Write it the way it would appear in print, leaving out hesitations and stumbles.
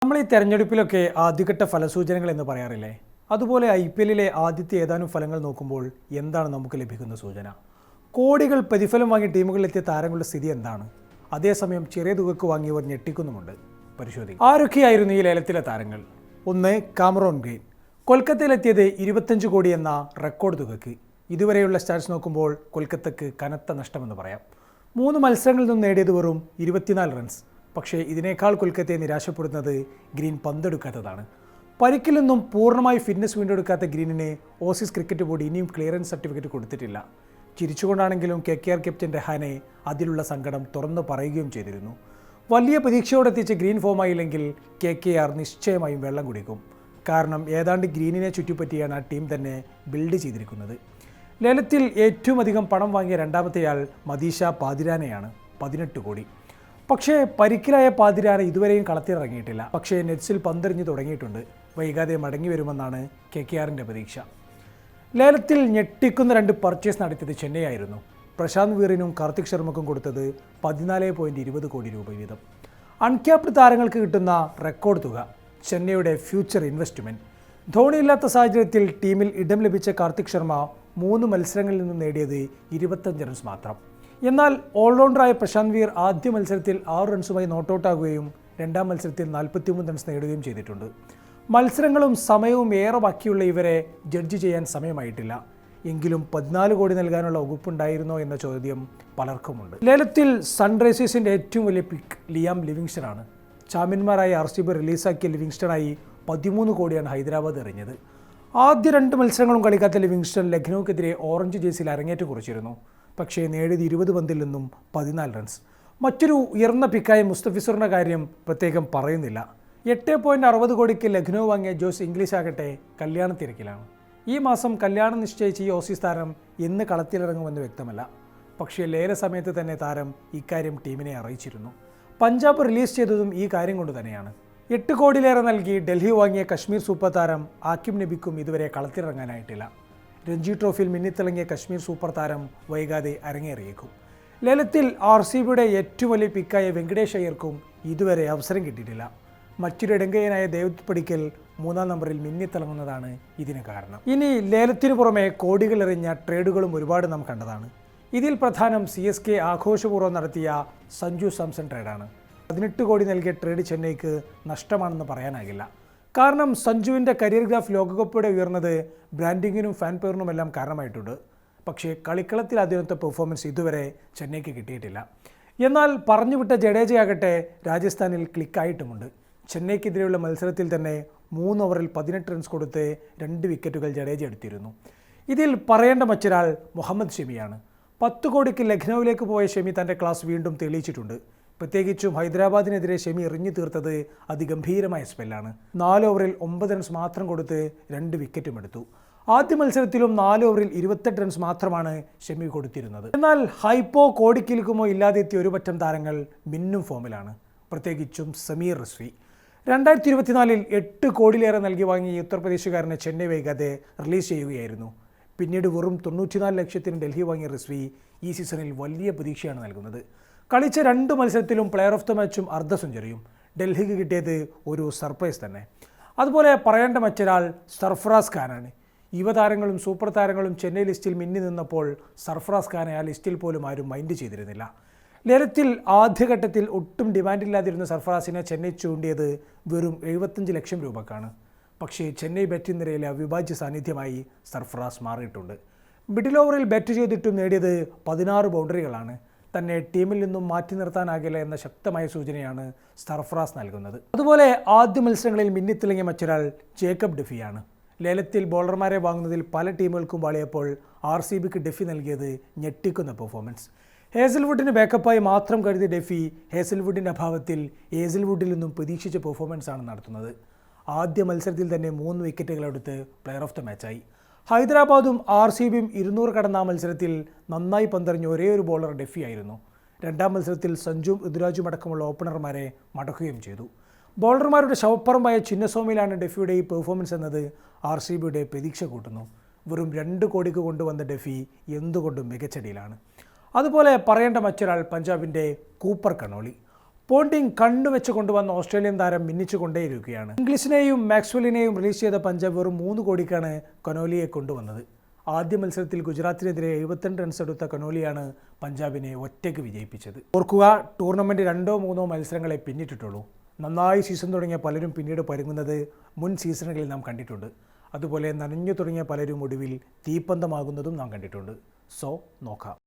നമ്മൾ ഈ തെരഞ്ഞെടുപ്പിലൊക്കെ ആദ്യഘട്ട ഫലസൂചനകൾ എന്ന് പറയാറില്ലേ? അതുപോലെ IPL-ലെ ആദ്യത്തെ ഏതാനും ഫലങ്ങൾ നോക്കുമ്പോൾ എന്താണ് നമുക്ക് ലഭിക്കുന്ന സൂചന? കോടികൾ പ്രതിഫലം വാങ്ങിയ ടീമുകളിലെത്തിയ താരങ്ങളുടെ സ്ഥിതി എന്താണ്? അതേസമയം ചെറിയ തുകക്ക് വാങ്ങിയവർ ഞെട്ടിക്കുന്നുമുണ്ട്. പരിശോധിക്കും. ആരൊക്കെയായിരുന്നു ഈ ലേലത്തിലെ താരങ്ങൾ? ഒന്ന്, കാമറോൺ ഗ്രീൻ. കൊൽക്കത്തയിലെത്തിയത് 25 കോടി എന്ന റെക്കോർഡ് തുകക്ക്. ഇതുവരെയുള്ള സ്റ്റാറ്റ്സ് നോക്കുമ്പോൾ കൊൽക്കത്തക്ക് കനത്ത നഷ്ടമെന്ന് പറയാം. 3 മത്സരങ്ങളിൽ നിന്നും നേടിയത് വെറും 24 റൺസ്. പക്ഷേ ഇതിനേക്കാൾ കൊൽക്കത്തയെ നിരാശപ്പെടുന്നത് ഗ്രീൻ പന്തെടുക്കാത്തതാണ്. പരിക്കിൽ നിന്നും പൂർണ്ണമായി ഫിറ്റ്നസ് വീണ്ടെടുക്കാത്ത ഗ്രീനിന് ഓസീസ് ക്രിക്കറ്റ് ബോർഡ് ഇനിയും ക്ലിയറൻസ് സർട്ടിഫിക്കറ്റ് കൊടുത്തിട്ടില്ല. ചിരിച്ചുകൊണ്ടാണെങ്കിലും KKR ക്യാപ്റ്റൻ രഹാനെ അതിലുള്ള സങ്കടം തുറന്നു പറയുകയും ചെയ്തിരുന്നു. വലിയ പ്രതീക്ഷയോടെത്തിച്ച ഗ്രീൻ ഫോമായില്ലെങ്കിൽ KKR നിശ്ചയമായും വെള്ളം കുടിക്കും. കാരണം ഏതാണ്ട് ഗ്രീനിനെ ചുറ്റിപ്പറ്റിയാണ് ആ ടീം തന്നെ ബിൽഡ് ചെയ്തിരിക്കുന്നത്. ലേലത്തിൽ ഏറ്റവും അധികം പണം വാങ്ങിയ രണ്ടാമത്തെയാൾ മദീഷ പാതിരാനെയാണ്, 18 കോടി. പക്ഷേ പരിക്കിലായ പാതിരാന ഇതുവരെയും കളത്തിലിറങ്ങിയിട്ടില്ല. പക്ഷേ നെറ്റ്സിൽ പന്തെറിഞ്ഞ് തുടങ്ങിയിട്ടുണ്ട്. വൈകാതെ മടങ്ങി വരുമെന്നാണ് KKR-ന്റെ പ്രതീക്ഷ. ലേലത്തിൽ ഞെട്ടിക്കുന്ന 2 പർച്ചേസ് നടത്തിയത് ചെന്നൈ ആയിരുന്നു. പ്രശാന്ത് വീറിനും കാർത്തിക് ശർമ്മക്കും കൊടുത്തത് 14.20 കോടി രൂപ വീതം. അൺക്യാപ്ഡ് താരങ്ങൾക്ക് കിട്ടുന്ന റെക്കോർഡ് തുക. ചെന്നൈയുടെ ഫ്യൂച്ചർ ഇൻവെസ്റ്റ്മെൻറ്റ്. ധോണിയില്ലാത്ത സാഹചര്യത്തിൽ ടീമിൽ ഇടം ലഭിച്ച കാർത്തിക് ശർമ്മ 3 മത്സരങ്ങളിൽ നിന്നും നേടിയത് 25 റൺസ് മാത്രം. എന്നാൽ ഓൾറൗണ്ടറായ പ്രശാന്ത് വീർ ആദ്യ മത്സരത്തിൽ 6 റൺസുമായി നോട്ടൗട്ടാകുകയും രണ്ടാം മത്സരത്തിൽ 43 റൺസ് നേടുകയും ചെയ്തിട്ടുണ്ട്. മത്സരങ്ങളും സമയവും ഏറെ ബാക്കിയുള്ള ഇവരെ ജഡ്ജ് ചെയ്യാൻ സമയമായിട്ടില്ല. എങ്കിലും 14 കോടി നൽകാനുള്ള വകുപ്പുണ്ടായിരുന്നോ എന്ന ചോദ്യം പലർക്കുമുണ്ട്. ലേലത്തിൽ സൺറൈസേഴ്സിൻ്റെ ഏറ്റവും വലിയ പിക്ക് ലിയാം ലിവിങ്സ്റ്റണാണ്. ചാമ്പ്യന്മാരായ RCB റിലീസാക്കിയ ലിവിങ്സ്റ്റണായി 13 കോടിയാണ് ഹൈദരാബാദ് എറിഞ്ഞത്. ആദ്യ 2 മത്സരങ്ങളും കളിക്കാത്ത ലിവിങ്സ്റ്റൺ ലക്നൌക്കെതിരെ ഓറഞ്ച് ജേഴ്സിയിൽ അരങ്ങേറ്റം കുറിച്ചിരുന്നു. പക്ഷേ നേടിയത് 20 പന്തിൽ നിന്നും 14 റൺസ്. മറ്റൊരു ഉയർന്ന പിക്കായ മുസ്തഫിസുറിൻ്റെ കാര്യം പ്രത്യേകം പറയുന്നില്ല. 8.60 കോടിക്ക് ലക്നൗ വാങ്ങിയ ജോസ് ഇംഗ്ലീഷ് ആകട്ടെ കല്യാണ തിരക്കിലാണ്. ഈ മാസം കല്യാണം നിശ്ചയിച്ച് ഈ ഓസീസ് താരം എന്ന് കളത്തിലിറങ്ങുമെന്ന് വ്യക്തമല്ല. പക്ഷേ ലേല സമയത്ത് തന്നെ താരം ഇക്കാര്യം ടീമിനെ അറിയിച്ചിരുന്നു. പഞ്ചാബ് റിലീസ് ചെയ്തതും ഈ കാര്യം കൊണ്ട് തന്നെയാണ്. 8 കോടിയിലേറെ നൽകി ഡൽഹി വാങ്ങിയ കശ്മീർ സൂപ്പർ താരം ആക്കിം നബിക്കും ഇതുവരെ കളത്തിലിറങ്ങാനായിട്ടില്ല. രഞ്ജി ട്രോഫിയിൽ മിന്നിത്തിളങ്ങിയ കശ്മീർ സൂപ്പർ താരം വൈകാതെ അരങ്ങേറിയേക്കും. ലേലത്തിൽ RCB-യുടെ ഏറ്റവും വലിയ പിക്കായ വെങ്കടേഷ് അയ്യർക്കും ഇതുവരെ അവസരം കിട്ടിയിട്ടില്ല. മറ്റൊരു ഇടങ്കയ്യനായ ദേവദത്ത് പടിക്കൽ 3-ാം നമ്പറിൽ മിന്നിത്തിളങ്ങുന്നതാണ് ഇതിന് കാരണം. ഇനി ലേലത്തിനു പുറമെ കോടികൾ എറിഞ്ഞ ട്രേഡുകളും ഒരുപാട് നാം കണ്ടതാണ്. ഇതിൽ പ്രധാനം CSK ആഘോഷപൂർവ്വം നടത്തിയ സഞ്ജു സാംസൺ ട്രേഡാണ്. 18 കോടി നൽകിയ ട്രേഡ് ചെന്നൈക്ക് നഷ്ടമാണെന്ന് പറയാനാകില്ല. കാരണം സഞ്ജുവിൻ്റെ കരിയർ ഗ്രാഫ് ലോകകപ്പോടെ ഉയർന്നത് ബ്രാൻഡിങ്ങിനും ഫാൻ പേറിനുമെല്ലാം കാരണമായിട്ടുണ്ട്. പക്ഷേ കളിക്കളത്തിൽ അതിനൊത്ത പെർഫോമൻസ് ഇതുവരെ ചെന്നൈക്ക് കിട്ടിയിട്ടില്ല. എന്നാൽ പറഞ്ഞുവിട്ട ജഡേജയാകട്ടെ രാജസ്ഥാനിൽ ക്ലിക്കായിട്ടുമുണ്ട്. ചെന്നൈക്കെതിരെയുള്ള മത്സരത്തിൽ തന്നെ 3 ഓവറിൽ 18 റൺസ് കൊടുത്ത് 2 വിക്കറ്റുകൾ ജഡേജ എടുത്തിരുന്നു. ഇതിൽ പറയേണ്ട മറ്റൊരാൾ മുഹമ്മദ് ഷമിയാണ്. 10 കോടിക്ക് ലക്നൌവിലേക്ക് പോയ ഷമി തൻ്റെ ക്ലാസ് വീണ്ടും തെളിയിച്ചിട്ടുണ്ട്. പ്രത്യേകിച്ചും ഹൈദരാബാദിനെതിരെ ഷമി എറിഞ്ഞു തീർത്തത് അതിഗംഭീരമായ സ്പെല്ലാണ്. 4 ഓവറിൽ 9 റൺസ് മാത്രം കൊടുത്ത് 2 വിക്കറ്റും എടുത്തു. ആദ്യ മത്സരത്തിലും 4 ഓവറിൽ 28 റൺസ് മാത്രമാണ് ഷമി കൊടുത്തിരുന്നത്. എന്നാൽ ഹൈപ്പോ കോടിക്കിലുക്കുമോ ഇല്ലാതെ എത്തിയ ഒരു പറ്റം താരങ്ങൾ മിന്നും ഫോമിലാണ്. പ്രത്യേകിച്ചും സമീർ റിസ്വി. 2024-ൽ 8 കോടിയിലേറെ നൽകി വാങ്ങിയ ഉത്തർപ്രദേശുകാരനെ ചെന്നൈ വൈകാതെ റിലീസ് ചെയ്യുകയായിരുന്നു. പിന്നീട് വെറും 94 ലക്ഷത്തിന് ഡൽഹി വാങ്ങിയ റിസ്വി ഈ സീസണിൽ വലിയ പ്രതീക്ഷയാണ് നൽകുന്നത്. കളിച്ച 2 മത്സരത്തിലും പ്ലെയർ ഓഫ് ദ മാച്ചും അർദ്ധ സെഞ്ചുറിയും. ഡൽഹിക്ക് കിട്ടിയത് ഒരു സർപ്രൈസ് തന്നെ. അതുപോലെ പറയേണ്ട മറ്റൊരാൾ സർഫറാസ് ഖാനാണ്. യുവതാരങ്ങളും സൂപ്പർ താരങ്ങളും ചെന്നൈ ലിസ്റ്റിൽ മിന്നി നിന്നപ്പോൾ സർഫറാസ് ഖാനെ ആ ലിസ്റ്റിൽ പോലും ആരും മൈൻഡ് ചെയ്തിരുന്നില്ല. ലേലത്തിൽ ആദ്യഘട്ടത്തിൽ ഒട്ടും ഡിമാൻഡില്ലാതിരുന്ന സർഫറാസിനെ ചെന്നൈ ചൂണ്ടിയത് വെറും 75 ലക്ഷം രൂപക്കാണ്. പക്ഷേ ചെന്നൈ ബാറ്റിംഗ് നിരയിലെ അവിഭാജ്യ സാന്നിധ്യമായി സർഫറാസ് മാറിയിട്ടുണ്ട്. മിഡിൽ ഓവറിൽ ബാറ്റ് ചെയ്തിട്ടും നേടിയത് 16 ബൗണ്ടറികളാണ്. തന്നെ ടീമിൽ നിന്നും മാറ്റി നിർത്താനാകില്ല എന്ന ശക്തമായ സൂചനയാണ് സർഫറാസ് നൽകുന്നത്. അതുപോലെ ആദ്യ മത്സരങ്ങളിൽ മിന്നിത്തിളങ്ങിയ മറ്റൊരാൾ ജേക്കബ് ഡെഫിയാണ്. ലേലത്തിൽ ബോളർമാരെ വാങ്ങുന്നതിൽ പല ടീമുകൾക്കും വാളിയപ്പോൾ RCB-ക്ക് ഡെഫി നൽകിയത് ഞെട്ടിക്കുന്ന പെർഫോമൻസ്. ഹേസൽവുഡിന് ബാക്കപ്പായി മാത്രം കരുതിയ ഡെഫി ഹേസൽവുഡിൻ്റെ അഭാവത്തിൽ ഹേസൽവുഡിൽ നിന്നും പ്രതീക്ഷിച്ച പെർഫോമൻസാണ് നടത്തുന്നത്. ആദ്യ മത്സരത്തിൽ തന്നെ 3 വിക്കറ്റുകൾ എടുത്ത് പ്ലെയർ ഓഫ് ദ മാച്ചായി. ഹൈദരാബാദും RCB-യും 200 കടന്ന മത്സരത്തിൽ നന്നായി പന്തെറിഞ്ഞ ഒരേ ഒരു ബോളർ ഡെഫി ആയിരുന്നു. രണ്ടാം മത്സരത്തിൽ സഞ്ജുവും ഋതുരാജും അടക്കമുള്ള ഓപ്പണർമാരെ മടക്കുകയും ചെയ്തു. ബോളർമാരുടെ ശവപ്പറമ്പായ ചിന്നസ്വാമിയിലാണ് ഡെഫിയുടെ ഈ പെർഫോമൻസ് എന്നത് RCB-യുടെ പ്രതീക്ഷ കൂട്ടുന്നു. വെറും 2 കോടിക്ക് കൊണ്ടുവന്ന ഡെഫി എന്തുകൊണ്ടും മികച്ച ഡീലാണ്. അതുപോലെ പറയേണ്ട മറ്റൊരാൾ പഞ്ചാബിൻ്റെ കൂപ്പർ കനോളി. പോണ്ടിങ് കണ്ണുവെച്ച് കൊണ്ടുവന്ന ഓസ്ട്രേലിയൻ താരം മിന്നിച്ചു കൊണ്ടേയിരിക്കുകയാണ്. ഇംഗ്ലീഷിനെയും മാക്സ്വെലിനെയും റിലീസ് ചെയ്ത പഞ്ചാബ് വെറും 3 കോടിക്കാണ് കൊനോലിയെ കൊണ്ടുവന്നത്. ആദ്യ മത്സരത്തിൽ ഗുജറാത്തിനെതിരെ 72 റൺസ് എടുത്ത കൊനോലിയാണ് പഞ്ചാബിനെ ഒറ്റയ്ക്ക് വിജയിപ്പിച്ചത്. ഓർക്കുക, ടൂർണമെൻറ്റ് 2-3 മത്സരങ്ങളെ പിന്നിട്ടിട്ടുള്ളൂ. നന്നായി സീസൺ തുടങ്ങിയ പലരും പിന്നീട് പരുങ്ങുന്നത് മുൻ സീസണുകളിൽ നാം കണ്ടിട്ടുണ്ട്. അതുപോലെ നനഞ്ഞു തുടങ്ങിയ പലരും ഒടുവിൽ തീപ്പന്തമാകുന്നതും നാം കണ്ടിട്ടുണ്ട്. സോ നോക്കാം.